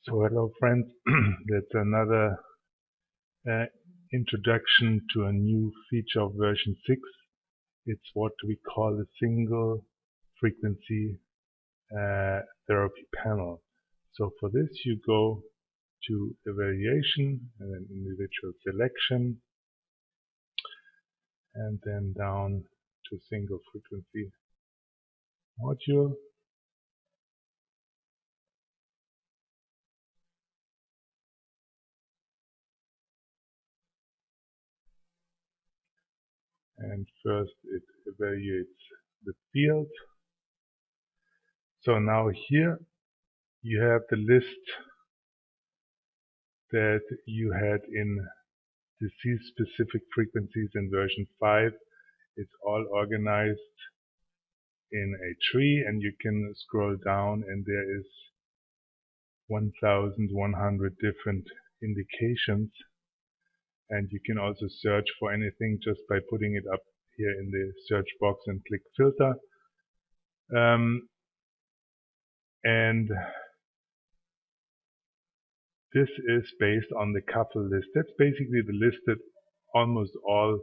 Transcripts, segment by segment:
So hello friends, that's another introduction to a new feature of version 6. It's what we call a single frequency therapy panel. So for this you go to evaluation and then individual selection and then down to single frequency module. And first it evaluates the field. So now here you have the list that you had in disease-specific frequencies in version 5. It's all organized in a tree, and you can scroll down and there is 1,100 different indications, and you can also search for anything just by putting it up here in the search box and click filter. And this is based on the couple list. That's basically the list that almost all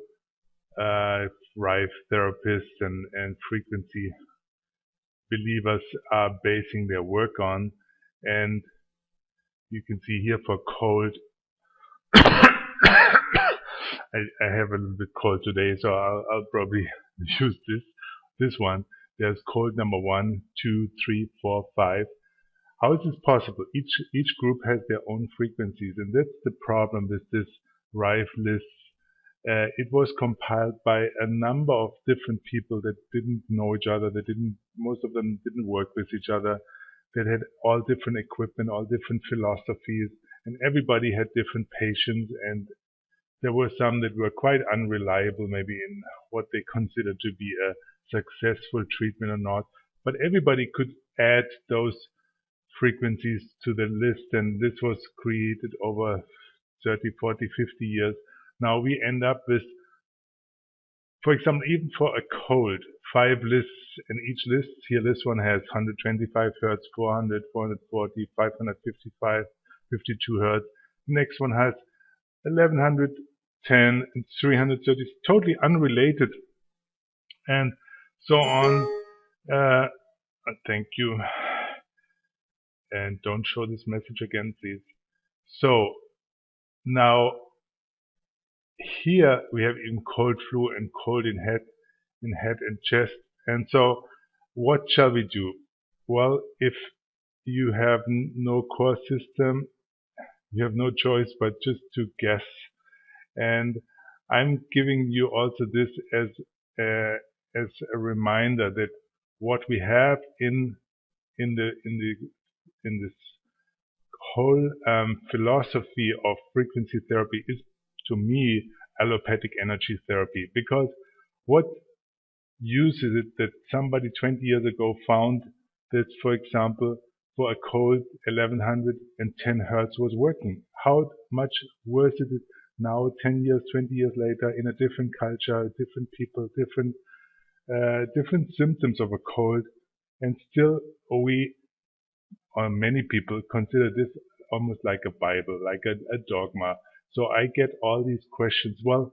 Rife therapists and frequency believers are basing their work on. And you can see here for cold, I have a little bit cold today, so I'll probably use this one. There's cold number 1, 2, 3, 4, 5. How is this possible? Each group has their own frequencies, and that's the problem with this Rife list. It was compiled by a number of different people that didn't know each other. Most of them didn't work with each other. That had all different equipment, all different philosophies, and everybody had different patients. And there were some that were quite unreliable, maybe in what they considered to be a successful treatment or not. But everybody could add those frequencies to the list, and this was created over 30, 40, 50 years. Now we end up with, for example, even for a cold, 5 lists, and each list here, this one has 125 hertz, 400, 440, 555, 52 hertz. The next one has 1110 and 330, totally unrelated, and so on. Thank you. And don't show this message again, please. So now here we have even cold flu and cold in head and chest. And so what shall we do? Well, if you have no core system, you have no choice but just to guess. And I'm giving you also this as a reminder that what we have in this whole philosophy of frequency therapy is, to me, allopathic energy therapy. Because what use is it that somebody 20 years ago found that, for example, for a cold 1110 hertz was working? How much worse is it now, 10 years, 20 years later, in a different culture, different people, different symptoms of a cold, and still we, or many people, consider this almost like a Bible, like a dogma. So I get all these questions. Well,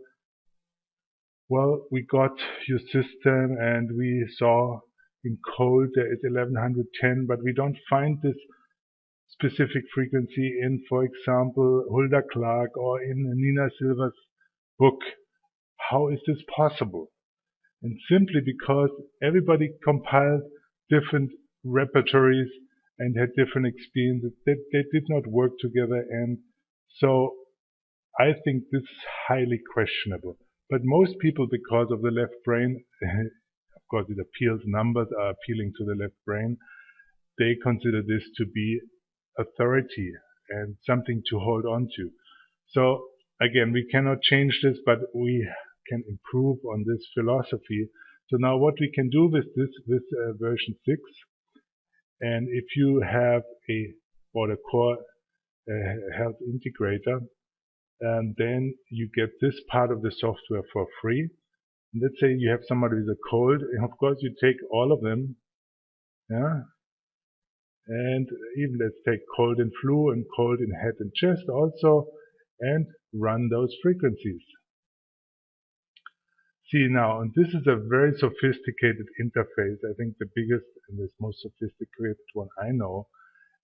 we got your system and we saw in cold there is 1110, but we don't find this specific frequency in, for example, Hulda Clark or in Nina Silver's book. How is this possible? And simply because everybody compiled different repertories and had different experiences, they did not work together. And so I think this is highly questionable. But most people, because of the left brain, of course it appeals, numbers are appealing to the left brain, they consider this to be authority and something to hold on to. So again, we cannot change this, but we can improve on this philosophy. So now what we can do with this version 6, and if you have a core health integrator, then you get this part of the software for free. And let's say you have somebody with a cold, and of course you take all of them, yeah, And even let's take cold in flu and cold in head and chest also, and run those frequencies. See now, and this is a very sophisticated interface. I think the biggest and the most sophisticated one I know.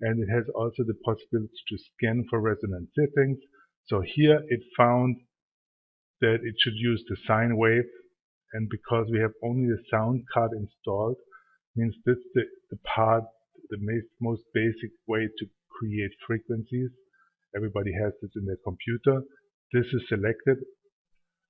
And it has also the possibility to scan for resonant settings. So here it found that it should use the sine wave, and because we have only the sound card installed, means that's the part, the most basic way to create frequencies. Everybody has this in their computer. This is selected.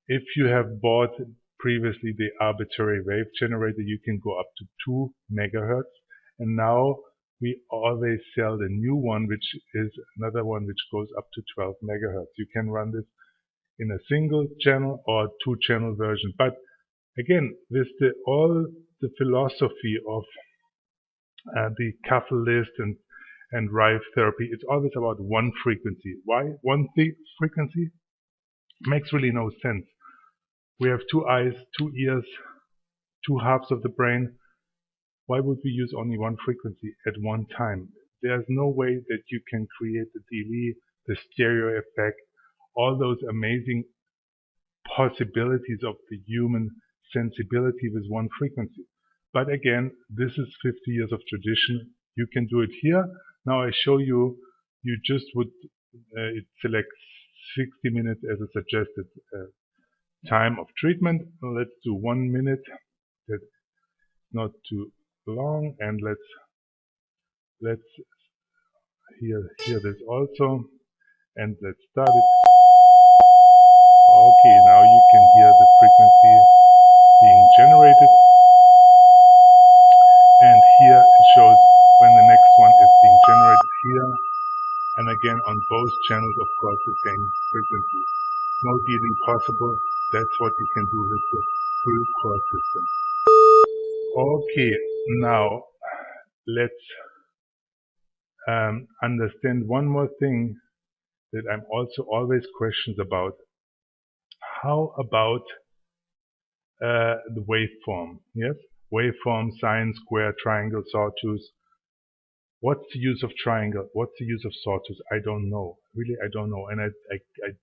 If you have bought previously the arbitrary wave generator, you can go up to 2 megahertz. And now we always sell the new one, which is another one which goes up to 12 megahertz. You can run this in a single channel or 2-channel version. But again, with all the philosophy of the catalyst and Rife-Therapy, it's always about one frequency. Why one frequency? Makes really no sense. We have 2 eyes, 2 ears, 2 halves of the brain. Why would we use only one frequency at one time? There's no way that you can create the delay, the stereo effect, all those amazing possibilities of the human sensibility with one frequency. But again, this is 50 years of tradition. You can do it here. Now I show you, you just would select 60 minutes as a suggested time of treatment. Let's do 1 minute. That's not too long, and let's hear this also, and let's start it. Okay, now you can hear the frequency being generated, and here it shows when the next one is being generated here, and again on both channels, of course, the same frequency. No dealing possible. That's what you can do with the full core system. Okay, now let's understand one more thing that I'm also always questions about. How about the waveform? Yes, waveform, sine, square, triangle, sawtooth. What's the use of triangle? What's the use of sawtooth? I don't know. Really, I don't know. And I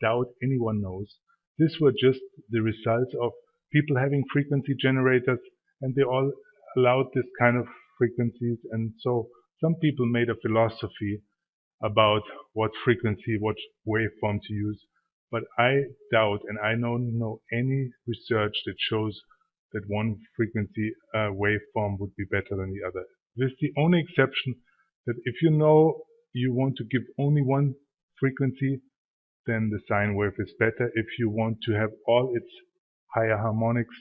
doubt anyone knows. This were just the results of people having frequency generators, and they all allowed this kind of frequencies. And so some people made a philosophy about what frequency, what waveform to use. But I doubt, and I don't know any research that shows that one frequency waveform would be better than the other. This is the only exception, that if you know you want to give only one frequency, then the sine wave is better. If you want to have all its higher harmonics,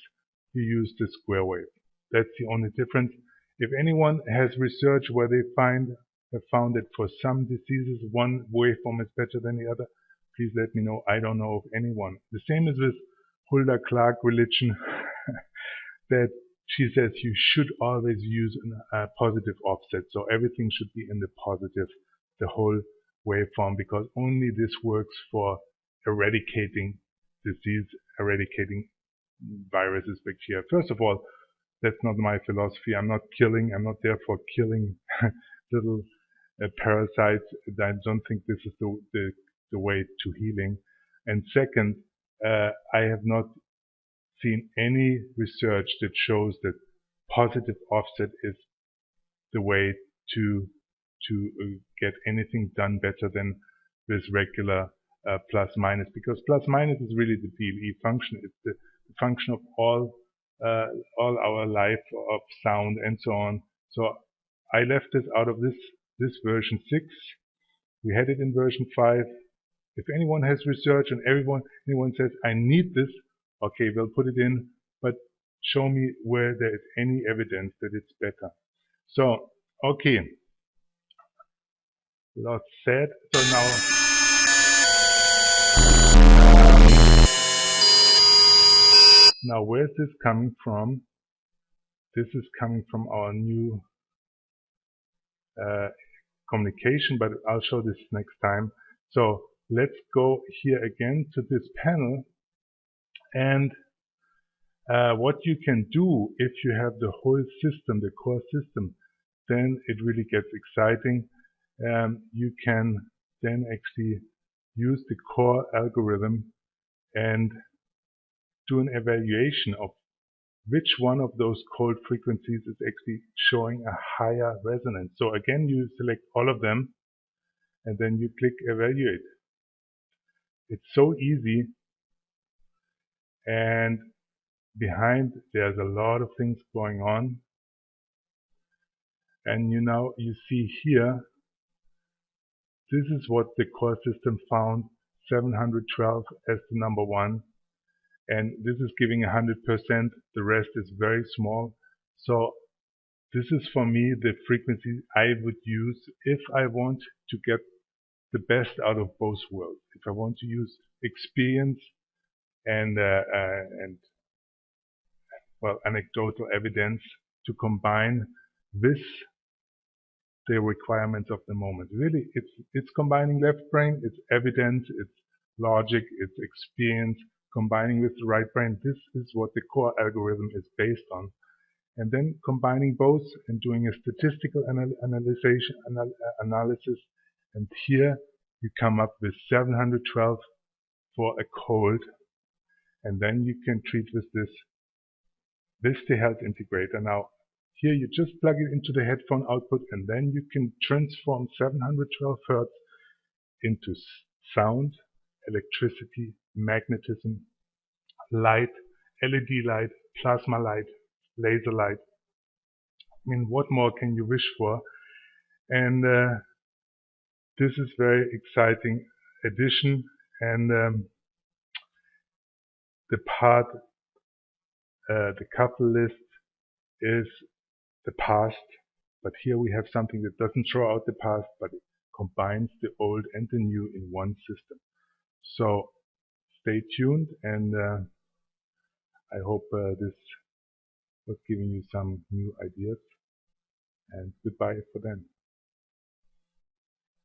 you use the square wave. That's the only difference. If anyone has research where they have found that for some diseases one waveform is better than the other, please let me know. I don't know of anyone. The same is with Hulda Clark religion, that she says you should always use a positive offset. So everything should be in the positive, the whole waveform, because only this works for eradicating disease, eradicating viruses, bacteria. First of all, that's not my philosophy. I'm not there for killing little parasites. I don't think this is the way to healing. And second, I have not seen any research that shows that positive offset is the way to get anything done better than with regular plus minus, because plus minus is really the DLE function. It's the function of all our life, of sound and so on. So I left this out of this version 6. We had it in version 5. If anyone has research and anyone says I need this, okay, we'll put it in, but show me where there is any evidence that it's better. So, okay, lots said. So now where's this coming from? This is coming from our new communication, but I'll show this next time. So let's go here again to this panel, and what you can do if you have the whole system, the core system, then it really gets exciting. You can then actually use the core algorithm and do an evaluation of which one of those cold frequencies is actually showing a higher resonance. So again, you select all of them and then you click evaluate. It's so easy, and behind there's a lot of things going on. And you see here, this is what the core system found, 712 as the number one. And this is giving 100%, the rest is very small. So this is for me the frequency I would use if I want to get the best out of both worlds. If I want to use experience and anecdotal evidence to combine with the requirements of the moment. Really, it's combining left brain, it's evidence, it's logic, it's experience, combining with the right brain. This is what the core algorithm is based on. And then combining both and doing a statistical analysis. And here you come up with 712 for a cold. And then you can treat with this the health integrator. Now, here you just plug it into the headphone output, and then you can transform 712 Hertz into sound, electricity, magnetism, light, LED light, plasma light, laser light. I mean, what more can you wish for? And this is very exciting addition. And the part, the couple list is the past, but here we have something that doesn't throw out the past, but it combines the old and the new in one system. So stay tuned, and I hope this was giving you some new ideas, and goodbye for then.